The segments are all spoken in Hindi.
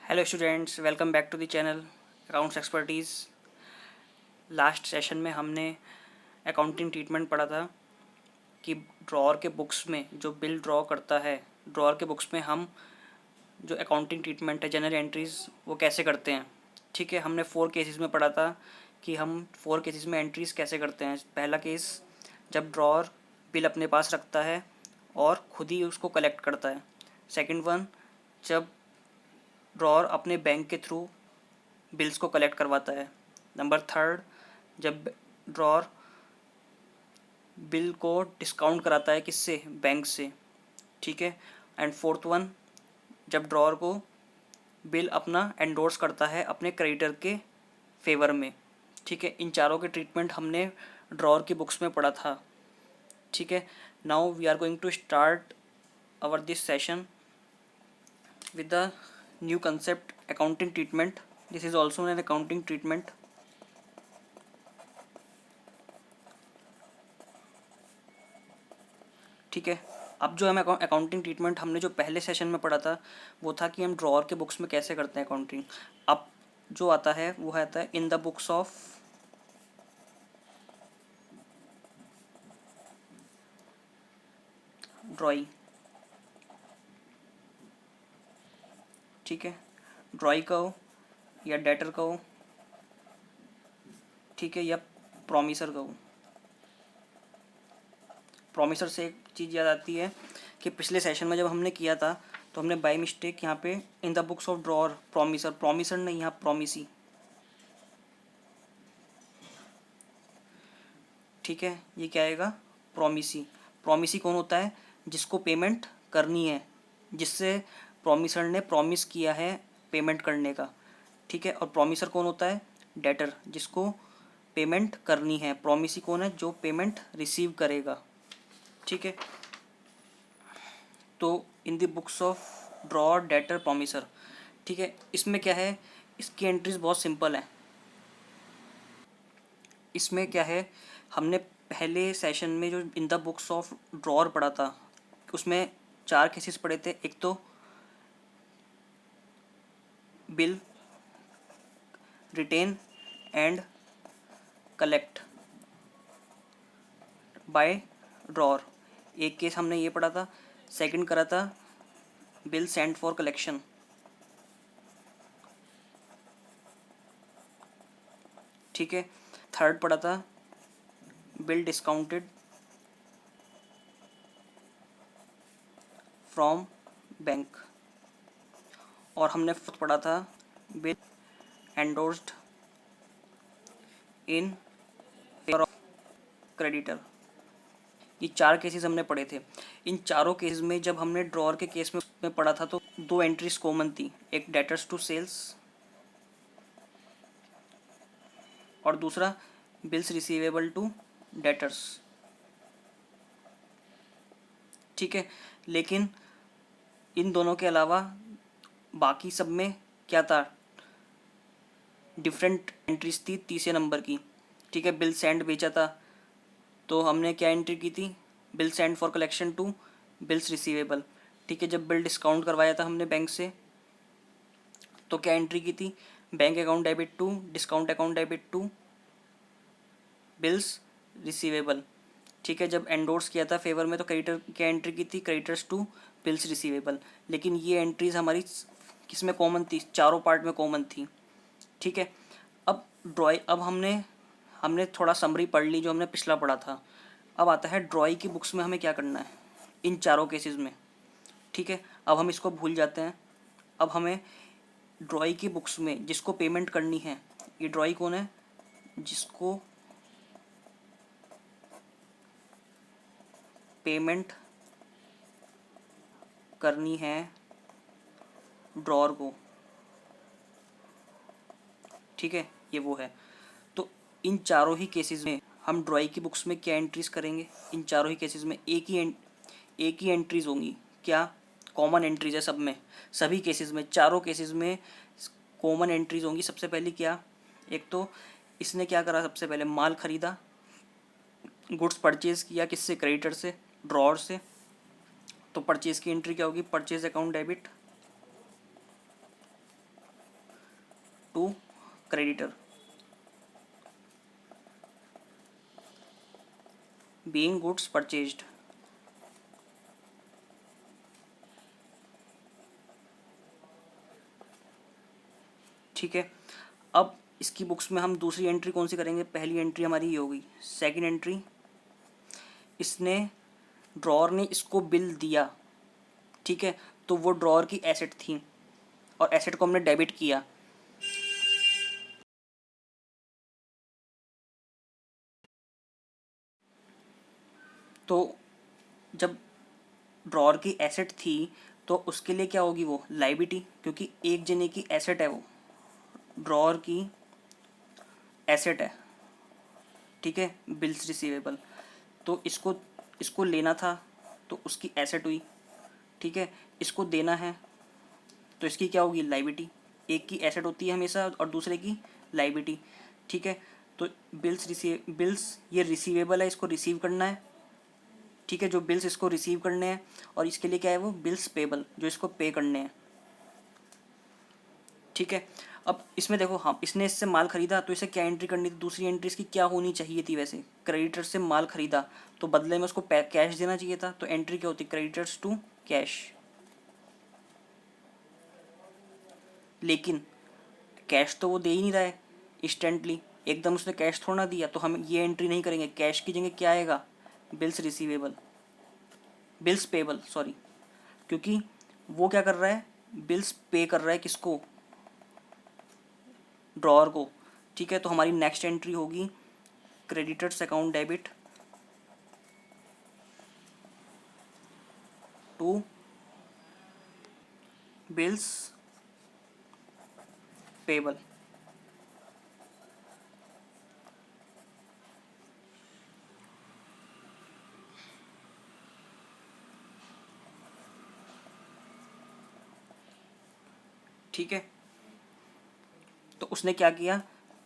Hello students, welcome back to the channel accounts expertise. Last session में हमने अकाउंटिंग ट्रीटमेंट पढ़ा था कि ड्रॉअर के बुक्स में जो बिल ड्रॉ करता है, ड्रॉअर के बुक्स में हम जो अकाउंटिंग ट्रीटमेंट है, जनरल एंट्रीज़, वो कैसे करते हैं। ठीक है, हमने 4 केसेस में पढ़ा था कि हम 4 केसेस में एंट्रीज़ कैसे करते हैं। पहला केस, जब ड्रॉअर बिल अपने पास रखता है और खुद ही उसको कलेक्ट करता है। सेकंड वन, जब ड्रॉअर अपने बैंक के थ्रू बिल्स को कलेक्ट करवाता है। नंबर थर्ड, जब ड्रॉअर बिल को डिस्काउंट कराता है, किससे? बैंक से। ठीक है। एंड फोर्थ वन, जब ड्रॉअर को बिल अपना एंडोर्स करता है अपने क्रेडिटर के फेवर में। ठीक है, इन चारों के ट्रीटमेंट हमने ड्रॉअर की बुक्स में पढ़ा था। ठीक है, now we are going to start our this session with the new concept accounting treatment. This is also an accounting treatment. ठीक है, अब जो हमें अकाउंटिंग ट्रीटमेंट हमने जो पहले सेशन में पढ़ा था वो था कि हम ड्रॉअर के बुक्स में कैसे करते हैं अकाउंटिंग। अब जो आता है वो आता है इन द बुक्स ऑफ ड्रॉई। ठीक है, ड्रॉई कहो या डेटर कहो, ठीक है, या प्रोमिसर कहो। प्रोमिसर से एक चीज़ याद आती है कि पिछले सेशन में जब हमने किया था तो हमने बाय मिस्टेक यहाँ पे इन the books of drawer promisor नहीं, यहाँ प्रोमिसी। ठीक है, ये क्या आएगा? प्रोमिसी। प्रोमिसी कौन होता है? जिसको पेमेंट करनी है, जिससे प्रोमिसर ने प्रॉमिस किया है पेमेंट करने का। ठीक है, और प्रोमिसर कौन होता है? डेटर, जिसको पेमेंट करनी है। प्रोमिसी कौन है? जो पेमेंट रिसीव करेगा। ठीक है, तो इन the books of drawer, debtor, promisor. ठीक है, इसमें क्या है? इसकी एंट्रीज बहुत सिंपल है। इसमें क्या है, हमने पहले सेशन में जो in the books of drawer पढ़ा था उसमें 4 केसेस पढ़े थे। एक तो bill retain and collect by drawer, एक केस हमने ये पढ़ा था। सेकंड करा था बिल सेंड फॉर कलेक्शन। ठीक है, थर्ड पढ़ा था बिल डिस्काउंटेड फ्रॉम बैंक। और हमने फोर्थ पढ़ा था bill endorsed in favour of creditor. ये 4 केसेस हमने पढ़े थे। इन चारों केसेस में जब हमने ड्रॉअर के केस में पढ़ा था तो 2 एंट्रीज कॉमन थी, एक डेटर्स टू सेल्स और दूसरा बिल्स रिसीवेबल टू डेटर्स। ठीक है, लेकिन इन दोनों के अलावा बाकी सब में क्या था? डिफरेंट एंट्रीज थी तीसरे नंबर की। ठीक है, बिल सेंड बेचा था तो हमने क्या एंट्री की थी? Bill send for collection to bills receivable. ठीक है, जब बिल डिस्काउंट करवाया था हमने बैंक से तो क्या एंट्री की थी? Bank account debit to discount account debit to bills receivable. ठीक है, जब एंडोर्स किया था फेवर में तो क्रेडिटर क्या एंट्री की थी? Creditors to bills receivable. लेकिन ये एंट्रीज हमारी किस में कॉमन थी? चारों पार्ट में कॉमन थी। ठीक है, अब हमने हमने थोड़ा समरी पढ़ ली जो हमने पिछला पढ़ा था। अब आता है ड्रॉई की बुक्स में हमें क्या करना है इन चारों केसेस में। ठीक है, अब हम इसको भूल जाते हैं। अब हमें ड्रॉई की बुक्स में जिसको पेमेंट करनी है, ये ड्रॉई कौन है? जिसको पेमेंट करनी है ड्रॉअर को। ठीक है, ये वो है। तो इन चारों ही केसेस में हम ड्रॉई की बुक्स में क्या एंट्रीज करेंगे? इन चारों ही केसेस में एक ही एंट्रीज होंगी। क्या? कॉमन एंट्रीज है सब में, सभी केसेस में, चारों केसेस में कॉमन एंट्रीज होंगी। सबसे पहले क्या? एक तो इसने क्या करा? सबसे पहले माल खरीदा, गुड्स परचेज किया, किससे? क्रेडिटर से, ड्रॉअर से। तो परचेज की एंट्री क्या होगी? Purchase account debit to creditor being goods purchased. ठीक है, अब इसकी बुक्स में हम दूसरी एंट्री कौन सी करेंगे? पहली एंट्री हमारी ये होगी। सेकंड एंट्री, इसने ड्रॉर ने इसको बिल दिया, ठीक है, तो वो ड्रॉर की एसेट थी और एसेट को हमने डेबिट किया। तो जब ड्रॉर की एसेट थी तो उसके लिए क्या होगी? वो लाइबिलिटी, क्योंकि एक जने की एसेट है, वो ड्रॉर की एसेट है, ठीक है, बिल्स रिसीवेबल। तो इसको इसको लेना था तो उसकी एसेट हुई, ठीक है, इसको देना है तो इसकी क्या होगी? लाइबिलिटी। एक की एसेट होती है हमेशा और दूसरे की लाइबिलिटी, ठीक है। तो बिल्स ये रिसीवेबल है, इसको रिसीव करना है, ठीक है, जो बिल्स इसको रिसीव करने हैं, और इसके लिए क्या है? वो बिल्स पेबल, जो इसको पे करने हैं, ठीक है। अब इसमें देखो, हाँ, इसने इससे माल खरीदा तो इसे क्या एंट्री करनी थी? दूसरी एंट्री इसकी क्या होनी चाहिए थी? वैसे क्रेडिटर से माल खरीदा तो बदले में उसको कैश देना चाहिए था, तो एंट्री क्या होती? Creditors to cash. लेकिन कैश तो वो दे ही नहीं रहा है इंस्टेंटली, एकदम उसने कैश थोड़ा ना दिया, तो हम ये एंट्री नहीं करेंगे। कैश की जगह क्या आएगा? Bills receivable, bills payable, sorry, क्योंकि वो क्या कर रहा है? बिल्स पे कर रहा है किसको? ड्रॉअर को, ठीक है। तो हमारी नेक्स्ट एंट्री होगी creditors account debit to bills payable. ठीक है, तो उसने क्या किया?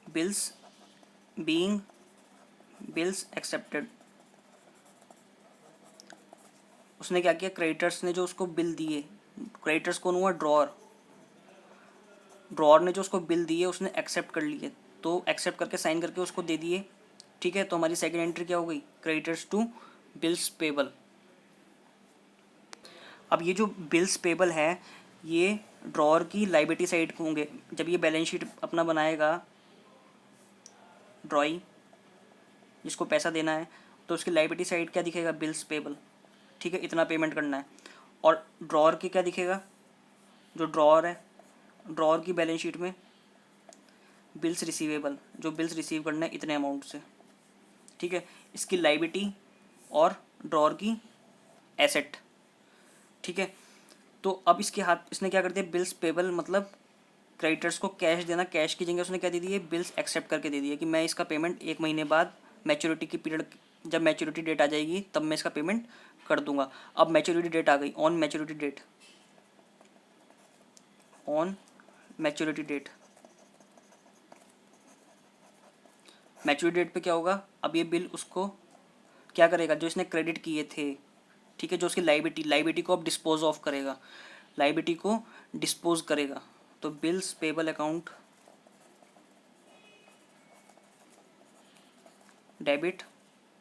बिल्स बीइंग बिल्स एक्सेप्टेड, उसने क्या किया? क्रेडिटर्स ने जो उसको बिल दिए, क्रेडिटर्स कौन हुआ? ड्रॉअर। ड्रॉअर ने जो उसको बिल दिए उसने एक्सेप्ट कर लिए, तो एक्सेप्ट करके साइन करके उसको दे दिए, ठीक है। तो हमारी सेकंड एंट्री क्या हो गई? Creditors to bills payable. अब ये जो बिल्स पेबल है ये ड्रॉअर की लाइबिलिटी साइड होंगे। जब ये बैलेंस शीट अपना बनाएगा ड्रॉई, जिसको पैसा देना है, तो उसकी लाइबिलिटी साइड क्या दिखेगा? बिल्स पेबल, ठीक है, इतना पेमेंट करना है। और ड्रॉअर की क्या दिखेगा? जो ड्रॉअर है, ड्रॉअर की बैलेंस शीट में बिल्स रिसीवेबल, जो बिल्स रिसीव करना है इतने अमाउंट से, ठीक है। इसकी लाइबिलिटी और ड्रॉअर की एसेट, ठीक है। तो अब इसके हाथ, इसने क्या कर दिया? बिल्स पेबल मतलब क्रेडिटर्स को कैश देना, कैश की जगह उसने क्या दे दिए? बिल्स एक्सेप्ट करके दे दिए कि मैं इसका पेमेंट 1 महीने बाद मैच्योरिटी की पीरियड, जब मैच्योरिटी डेट आ जाएगी तब मैं इसका पेमेंट कर दूंगा। अब मैच्योरिटी डेट आ गई, on maturity date, on maturity date, maturity date पे क्या होगा? अब ये बिल उसको क्या करेगा? जो इसने क्रेडिट किए थे, ठीक है, जो उसकी लाइबिलिटी को अब डिस्पोज ऑफ करेगा, लाइबिलिटी को डिस्पोज करेगा। तो bills payable account debit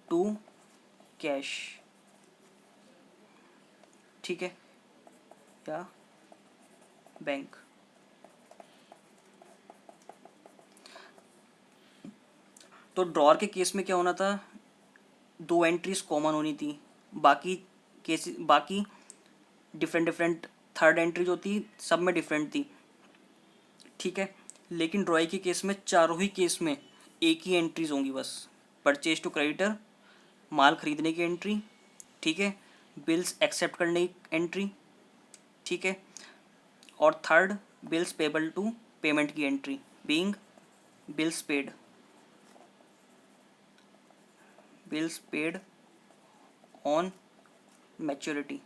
to cash, ठीक है, या बैंक। तो ड्रॉअर के केस में क्या होना था? 2 एंट्रीज कॉमन होनी थी, बाकी डिफरेंट डिफरेंट थर्ड एंट्री जो थी सब में डिफरेंट थी, ठीक है। लेकिन ड्रॉई के केस में चारों ही केस में एक ही एंट्रीज होंगी बस। परचेज टू क्रेडिटर, माल खरीदने की एंट्री, ठीक है, बिल्स एक्सेप्ट करने की एंट्री, ठीक है, और third bills payable to payment की entry being bills paid, bills paid on maturity.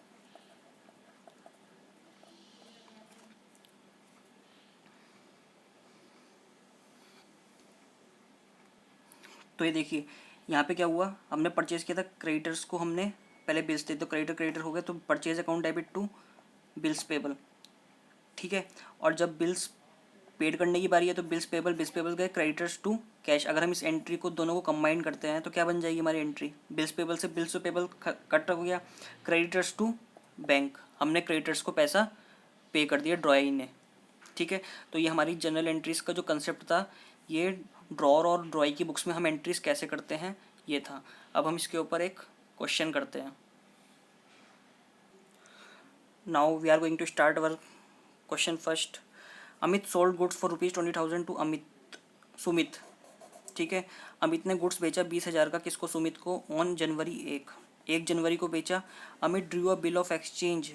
तो ये देखिए यहाँ पे क्या हुआ? हमने परचेज किया था, क्रेडिटर्स को हमने पहले बिल्स थे, तो क्रेडिटर हो गए, तो purchase account debit to bills payable, ठीक है। और जब बिल्स पेड करने की बारी है तो बिल्स पेबल गए क्रेडिटर्स टू कैश। अगर हम इस एंट्री को दोनों को कंबाइन करते हैं तो क्या बन जाएगी हमारी एंट्री, बिल्स पेबल से बिल्स पेबल कट हो गया, क्रेडिटर्स टू बैंक, हमने क्रेडिटर्स को पैसा पे कर दिया ड्रॉई ने। ठीक है, तो ये हमारी जनरल एंट्रीज का जो कंसेप्ट था, ये ड्रॉर और ड्रॉई की बुक्स में हम एंट्रीज कैसे करते हैं ये था। अब हम इसके ऊपर एक क्वेश्चन करते हैं। Now we are going to start our question first. Amit sold goods for ₹20,000 to Sumit. ठीक है, अमित ने गुड्स बेचा 20,000 का, किसको, सुमित को, ऑन जनवरी 1 जनवरी को बेचा। Amit drew a bill of exchange,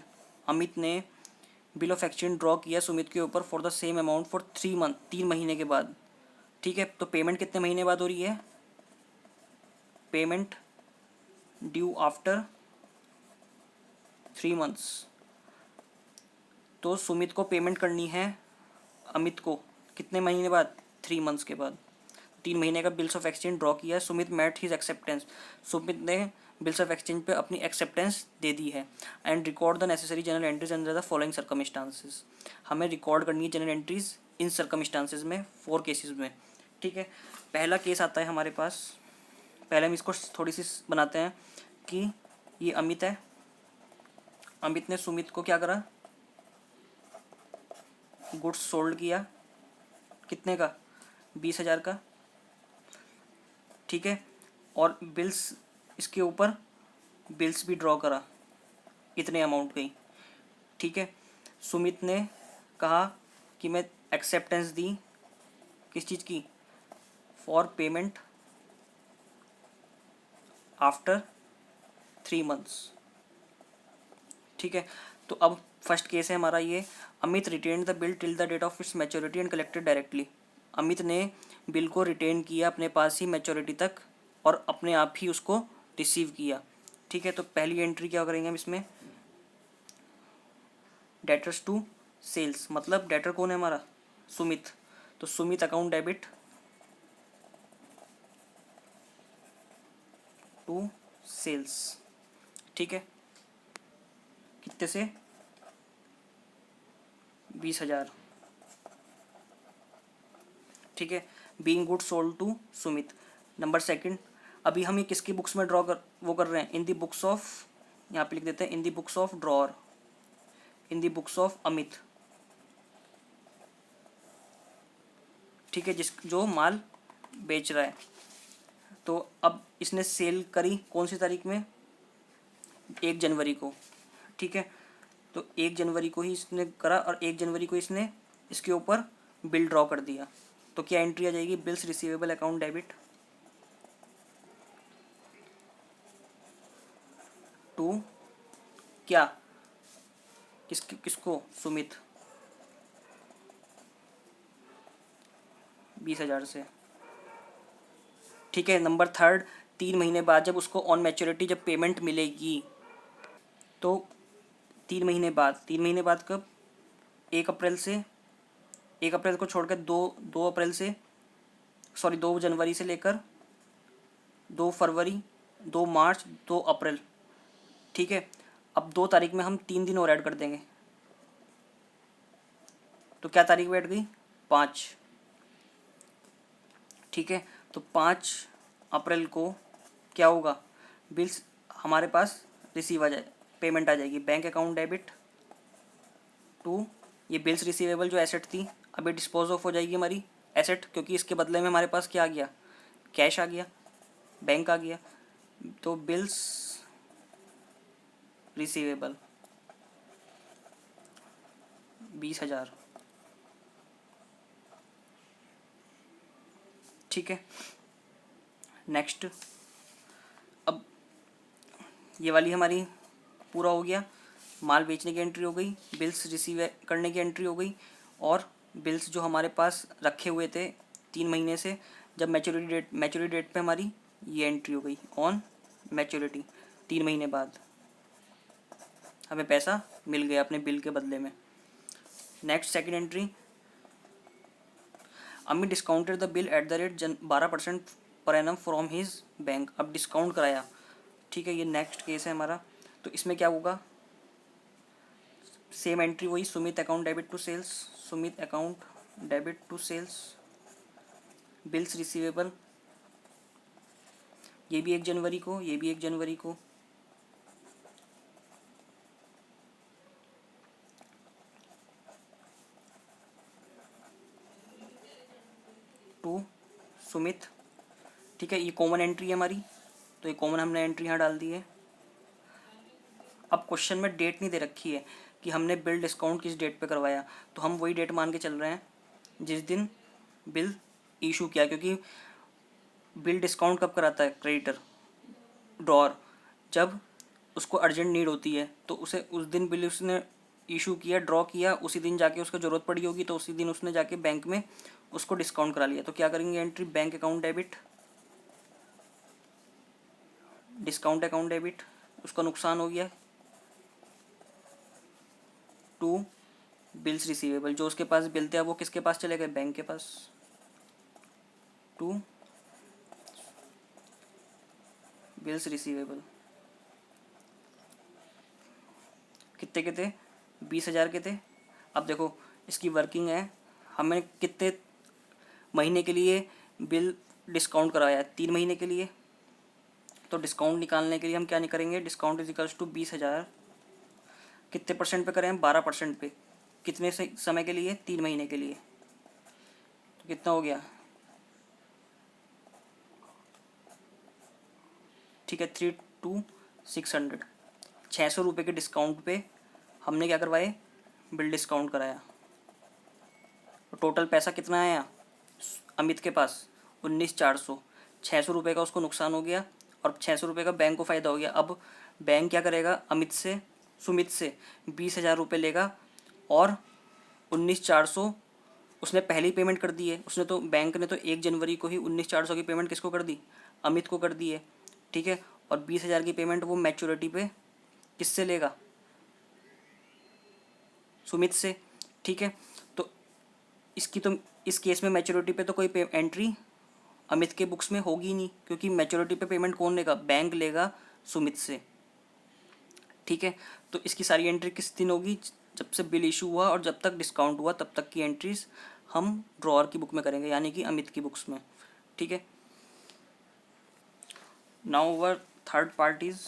Amit ने बिल ऑफ एक्सचेंज ड्रॉ किया सुमित के ऊपर for the same amount for 3 month, 3 महीने के बाद। ठीक है, तो पेमेंट कितने महीने बाद हो रही है, पेमेंट ड्यू आफ्टर 3 मंथ्स। तो सुमित को पेमेंट करनी है अमित को कितने महीने बाद, 3 मंथ्स के बाद। 3 महीने का बिल्स ऑफ एक्सचेंज ड्रॉ किया, Sumit met his acceptance, Sumit ने बिल्स ऑफ एक्सचेंज पे अपनी एक्सेप्टेंस दे दी है। And record the necessary general entries under the following circumstances, हमें रिकॉर्ड करनी है जनरल एंट्रीज इन सर्कमस्टांसेस में, 4 केसेस में। ठीक है, पहला केस आता है हमारे पास, पहले हम इसको थोड़ी सी बनाते हैं कि ये अमित है, अमित ने सुमित को क्या करा, गुड्स सोल्ड किया, कितने का, 20,000 का। ठीक है, और बिल्स, इसके ऊपर बिल्स भी ड्रॉ करा इतने अमाउंट की। ठीक है, सुमित ने कहा कि मैं एक्सेप्टेंस दी किस चीज़ की, फॉर पेमेंट आफ्टर 3 मंथ्स। ठीक है, तो अब फर्स्ट केस है हमारा ये, Amit retain the bill till the date of its maturity and collected directly, Amit ने बिल को रिटेन किया अपने पास ही मैच्योरिटी तक और अपने आप ही उसको रिसीव किया। ठीक है, तो पहली एंट्री क्या करेंगे हम इसमें, डेटर्स टू सेल्स, मतलब डेटर कौन है हमारा, सुमित, तो Sumit account debit to sales. ठीक है, कितने से, 20,000। ठीक है, being good sold to Sumit. Number second, अभी हम ये किसकी बुक्स में ड्रॉ कर रहे हैं, इन दी बुक्स ऑफ, यहाँ पे लिख देते हैं in the books of drawer, in the books of Amit. ठीक है, जो माल बेच रहा है, तो अब इसने सेल करी कौन सी तारीख में, 1 जनवरी को। ठीक है, तो 1 जनवरी को ही इसने करा और 1 जनवरी को इसने इसके ऊपर बिल ड्रॉ कर दिया। तो क्या एंट्री आ जाएगी, bills receivable account debit to क्या, किसको, सुमित, 20,000 से। ठीक है, नंबर थर्ड, 3 महीने बाद जब उसको ऑन मैच्योरिटी जब पेमेंट मिलेगी, तो 3 महीने बाद कब, 1 अप्रैल से, 1 अप्रैल को छोड़कर 2 अप्रैल से, सॉरी 2 जनवरी से लेकर 2 फरवरी, 2 मार्च, 2 अप्रैल। ठीक है, अब 2 तारीख में हम 3 दिन और ऐड कर देंगे, तो क्या तारीख बैठ गई, 5। ठीक है, तो 5 अप्रैल को क्या होगा, बिल्स हमारे पास रिसीव आ जाए, पेमेंट आ जाएगी, बैंक अकाउंट डेबिट टू, ये बिल्स रिसीवेबल जो एसेट थी अभी डिस्पोज ऑफ हो जाएगी हमारी एसेट, क्योंकि इसके बदले में हमारे पास क्या आ गया, कैश आ गया, बैंक आ गया। तो बिल्स रिसीवेबल 20,000। ठीक है, नेक्स्ट, अब ये वाली हमारी पूरा हो गया, माल बेचने की एंट्री हो गई, बिल्स रिसीव करने की एंट्री हो गई, और बिल्स जो हमारे पास रखे हुए थे 3 महीने से, जब मैच्योरिटी डेट पे हमारी ये एंट्री हो गई, ऑन मैच्योरिटी 3 महीने बाद हमें पैसा मिल गया अपने बिल के बदले में। Next second entry, Amit discounted the bill at the rate 12% per annum from his bank, अब डिस्काउंट कराया। ठीक है, ये नेक्स्ट केस है हमारा, तो इसमें क्या होगा, सेम एंट्री वही, Sumit account debit to sales, Sumit account debit to sales, bills receivable, ये भी 1 जनवरी को, ये भी 1 जनवरी को। टू सुमित, ठीक है, ये कॉमन एंट्री है हमारी, तो ये कॉमन हमने एंट्री यहाँ डाल दी है। अब क्वेश्चन में डेट नहीं दे रखी है कि हमने बिल डिस्काउंट किस डेट पे करवाया, तो हम वही डेट मान के चल रहे हैं जिस दिन बिल इशू किया, क्योंकि बिल डिस्काउंट कब कराता है क्रेडिटर, ड्रॉर, जब उसको अर्जेंट नीड होती है, तो उसे उस दिन बिल उसने इशू किया, ड्रॉ किया, उसी दिन जाके उसको ज़रूरत पड़ी होगी, तो उसी दिन उसने जाके बैंक में उसको डिस्काउंट करा लिया। तो क्या करेंगे entry, bank account debit, discount account debit, उसका नुकसान हो गया, टू बिल्स रिसीवेबल, जो उसके पास बिल थे वो किसके पास चले गए, बैंक के पास, टू बिल्स रिसीवेबल, कितने के थे, 20,000 के थे। अब देखो इसकी वर्किंग है, हमें कितने महीने के लिए बिल डिस्काउंट कराया है, 3 महीने के लिए। तो डिस्काउंट निकालने के लिए हम क्या नहीं करेंगे, डिस्काउंट इज इक्वल्स टू 20,000, कितने परसेंट पे करें, 12% पे, कितने से समय के लिए, 3 महीने के लिए, तो कितना हो गया, ठीक है, 3,600, 600 रुपये के डिस्काउंट पे हमने क्या करवाए, बिल डिस्काउंट कराया। तो टोटल पैसा कितना आया अमित के पास, 19,400, 600 रुपये का उसको नुकसान हो गया और 600 रुपये का बैंक को फ़ायदा हो गया। अब बैंक क्या करेगा, अमित से, सुमित से 20,000 रुपये लेगा और 19,400 उसने पहले ही पेमेंट कर दी है, उसने तो, बैंक ने तो 1 जनवरी को ही 19,400 की पेमेंट किसको कर दी, अमित को कर दी है, ठीक है। और 20,000 की पेमेंट वो मैच्योरिटी पे किससे लेगा, सुमित से, ठीक है। तो इसकी तो, इस केस में मैच्योरिटी पे तो कोई एंट्री अमित के बुक्स में होगी नहीं, क्योंकि मैच्योरिटी पे पेमेंट कौन लेगा, बैंक लेगा सुमित से, ठीक है। तो इसकी सारी एंट्री किस दिन होगी, जब से बिल इशू हुआ और जब तक डिस्काउंट हुआ तब तक की एंट्रीज हम ड्रॉअर की बुक में करेंगे, यानी कि अमित की बुक्स में, ठीक है। Now over third parties,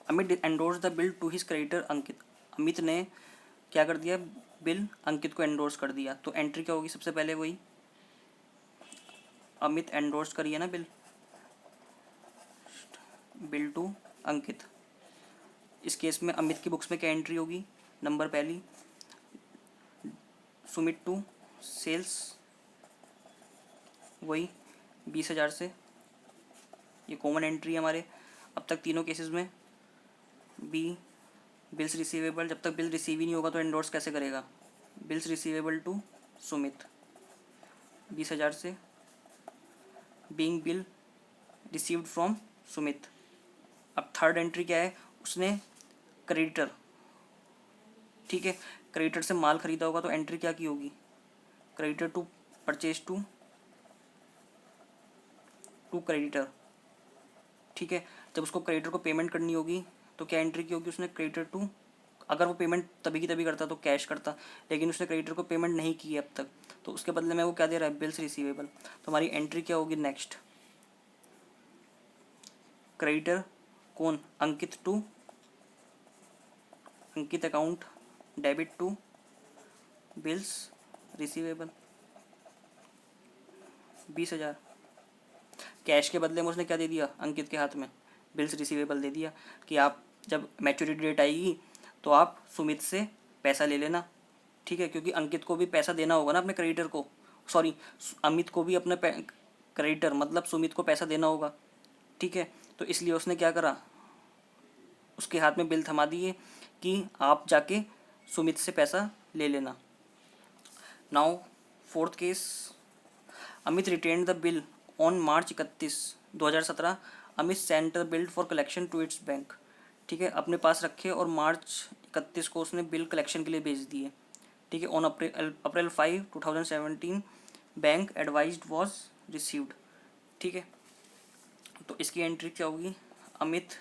Amit endorse the bill to his creditor Ankit, Amit ने क्या कर दिया, बिल अंकित को एंडोर्स कर दिया। तो एंट्री क्या होगी, सबसे पहले वही, अमित एंडोर्स करिए ना बिल, बिल टू अंकित। इस केस में अमित की बुक्स में क्या एंट्री होगी, नंबर पहली, सुमित टू सेल्स, वही 20,000 से, ये कॉमन एंट्री है हमारे अब तक तीनों केसेस में। बी बिल्स रिसीवेबल, जब तक बिल रिसीव ही नहीं होगा तो एंडोर्स कैसे करेगा, बिल्स रिसीवेबल टू सुमित 20,000 से, being bill received from Sumit. अब थर्ड एंट्री क्या है, उसने क्रेडिटर, ठीक है, क्रेडिटर से माल खरीदा होगा तो एंट्री क्या की होगी, creditor to purchase to creditor, ठीक है। जब उसको क्रेडिटर को पेमेंट करनी होगी तो क्या एंट्री की होगी, उसने क्रेडिटर टू, अगर वो पेमेंट तभी की तभी करता तो कैश करता, लेकिन उसने क्रेडिटर को पेमेंट नहीं की है अब तक, तो उसके बदले में वो क्या दे रहा है, बिल्स रिसीवेबल। तो हमारी एंट्री क्या होगी, नेक्स्ट क्रेडिटर कौन, Ankit to, Ankit account debit to bills receivable 20,000, cash के बदले में उसने क्या दे दिया अंकित के हाथ में, बिल्स रिसीवेबल दे दिया कि आप जब मैच्योरिटी डेट आएगी तो आप सुमित से पैसा ले लेना, ठीक है, क्योंकि अंकित को भी पैसा देना होगा ना अपने क्रेडिटर को, सॉरी अमित को भी अपने क्रेडिटर मतलब सुमित को पैसा देना होगा, ठीक है। तो इसलिए उसने क्या करा, उसके हाथ में बिल थमा दिए कि आप जाके सुमित से पैसा ले लेना। Now fourth case, Amit retained the bill on March 31, 2017, Amit sent the bill for collection to its bank, ठीक है, अपने पास रखे और मार्च 31 को उसने बिल कलेक्शन के लिए भेज दिए, ठीक है। On April 5, 2017 bank advised was received, ठीक है। तो इसकी एंट्री क्या होगी, Amit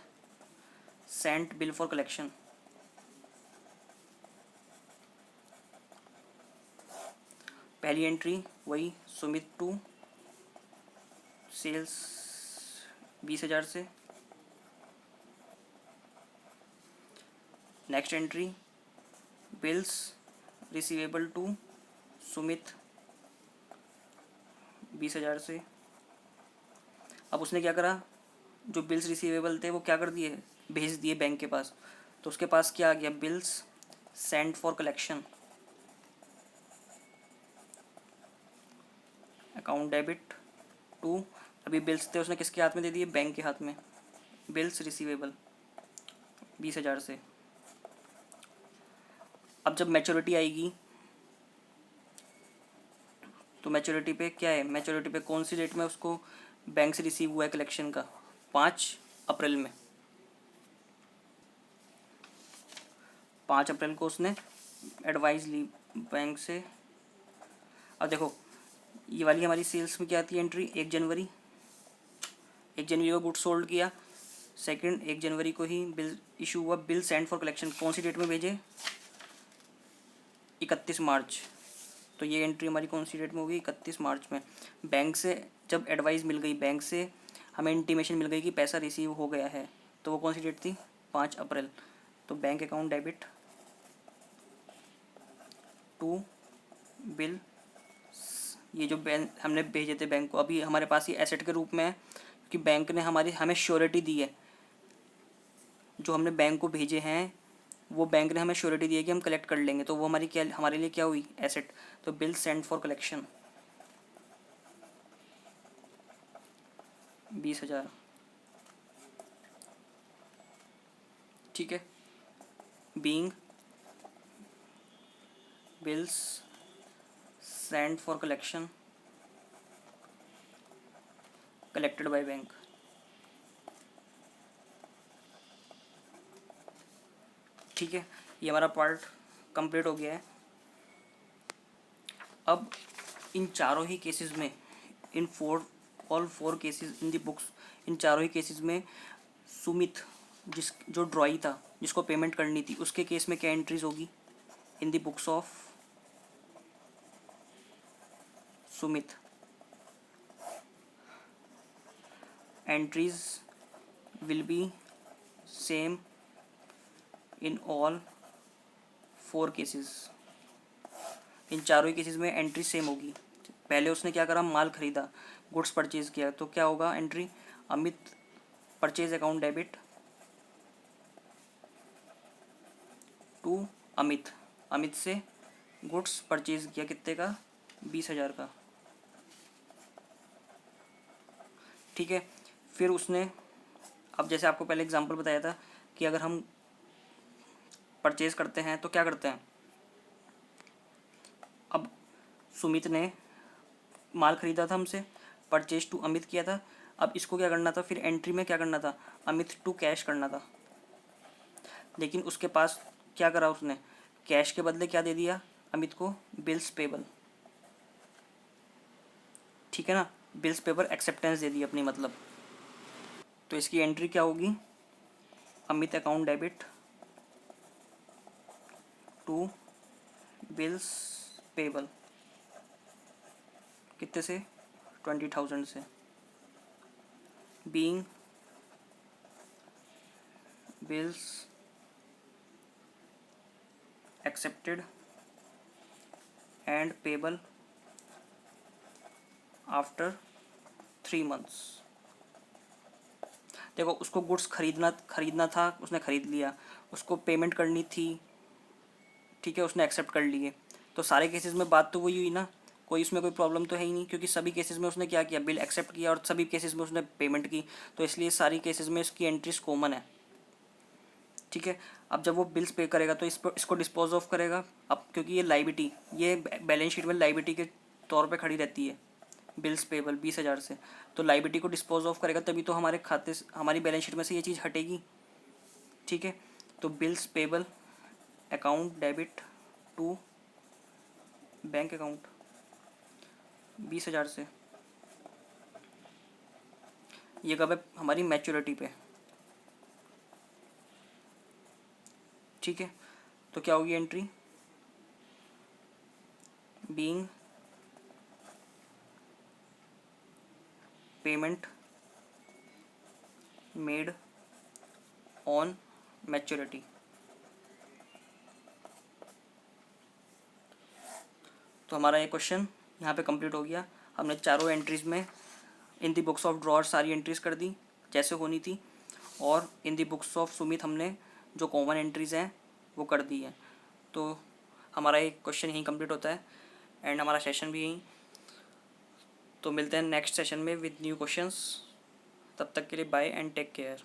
sent bill for collection पहली एंट्री वही सुमित टू सेल्स 20,000 से। Next entry bills receivable to Sumit 20,000 से। अब उसने क्या करा, जो बिल्स रिसीवेबल थे वो क्या कर दिए, भेज दिए बैंक के पास। तो उसके पास क्या आ गया, bills send for collection, account debit to, अभी बिल्स थे उसने किसके हाथ में दे दिए, बैंक के हाथ में, बिल्स रिसीवेबल 20,000 से। अब जब मैच्योरिटी आएगी तो मैच्योरिटी पे क्या है, मैच्योरिटी पे कौन सी डेट में उसको बैंक से रिसीव हुआ है कलेक्शन का, 5 अप्रैल में। 5 अप्रैल को उसने एडवाइस ली बैंक से। अब देखो ये वाली हमारी सेल्स में क्या आती है एंट्री, 1 जनवरी, 1 जनवरी को गुड्स सोल्ड किया। सेकंड 1 जनवरी को ही बिल इशू हुआ, बिल सेंड फॉर कलेक्शन कौन सी डेट में भेजे, 31 मार्च। तो ये एंट्री हमारी कौन सी डेट में होगी, 31 मार्च में। बैंक से जब एडवाइस मिल गई, बैंक से हमें इंटीमेशन मिल गई कि पैसा रिसीव हो गया है, तो वो कौन सी डेट थी, 5 अप्रैल। तो bank account debit to bill, ये जो बैंक हमने भेजे थे बैंक को, अभी हमारे पास ये एसेट के रूप में है क्योंकि बैंक ने हमें श्योरिटी दी है। जो हमने बैंक को भेजे हैं वो बैंक ने हमें श्योरिटी दी है कि हम कलेक्ट कर लेंगे, तो वो हमारे लिए क्या हुई, एसेट। तो बिल सेंड फॉर कलेक्शन 20,000, ठीक है। Being bills send for collection collected by bank, ठीक है। ये हमारा पार्ट कंप्लीट हो गया है। अब इन चारों ही केसेस में, in all four cases in the books, इन चारों ही केसेस में सुमित जो ड्रॉई था, जिसको पेमेंट करनी थी, उसके केस में क्या एंट्रीज होगी in the books of Sumit, entries will be same in all 4 cases. इन चारों ही केसेस में एंट्री सेम होगी। पहले उसने क्या करा, माल खरीदा, गुड्स परचेज किया, तो क्या होगा entry, Amit purchase account debit to Amit, Amit से गुड्स परचेज किया कितने का, 20,000 का, ठीक है। फिर उसने, अब जैसे आपको पहले एग्जांपल बताया था कि अगर हम परचेज करते हैं तो क्या करते हैं, अब सुमित ने माल खरीदा था हमसे, परचेज टू अमित किया था। अब इसको क्या करना था, फिर एंट्री में क्या करना था, अमित टू कैश करना था। लेकिन उसके पास क्या करा उसने, कैश के बदले क्या दे दिया अमित को, बिल्स पेबल, ठीक है ना, बिल्स पेपर एक्सेप्टेंस दे दी अपनी मतलब। तो इसकी एंट्री क्या होगी, Amit account debit to bills payable, कितने से, 20,000 से। Being bills accepted and payable after 3 months। देखो उसको गुड्स खरीदना था, उसने खरीद लिया, उसको पेमेंट करनी थी, ठीक है, उसने एक्सेप्ट कर लिए। तो सारे केसेस में बात तो वही हुई ना, कोई इसमें कोई प्रॉब्लम तो है ही नहीं, क्योंकि सभी केसेस में उसने क्या किया, बिल एक्सेप्ट किया, और सभी केसेस में उसने पेमेंट की। तो इसलिए सारी केसेस में इसकी एंट्रीज कॉमन है, ठीक है। अब जब वो बिल्स पे करेगा तो इसको डिस्पोज ऑफ करेगा। अब क्योंकि ये लाइबिलिटी, ये बैलेंस शीट में लाइबिलिटी के तौर पे खड़ी रहती है, बिल्स पेबल 20,000 से, तो लाइबिलिटी को डिस्पोज ऑफ करेगा तभी तो हमारे खाते से, हमारी बैलेंस शीट में से ये चीज़ हटेगी, ठीक है। तो bills payable account debit to bank account 20,000 से, ये कब है, हमारी मैच्योरिटी पे, ठीक है। तो क्या होगी entry, being payment made on maturity. तो हमारा ये क्वेश्चन यहाँ पे कंप्लीट हो गया। हमने चारों एंट्रीज़ में इन दी बुक्स ऑफ ड्रॉर सारी एंट्रीज़ कर दी जैसे होनी थी, और इन दी बुक्स ऑफ सुमित हमने जो कॉमन एंट्रीज़ हैं वो कर दी है। तो हमारा एक क्वेश्चन यहीं कंप्लीट होता है एंड हमारा सेशन भी यहीं। तो मिलते हैं नेक्स्ट सेशन में विद न्यू क्वेश्चंस। तब तक के लिए बाय एंड टेक केयर।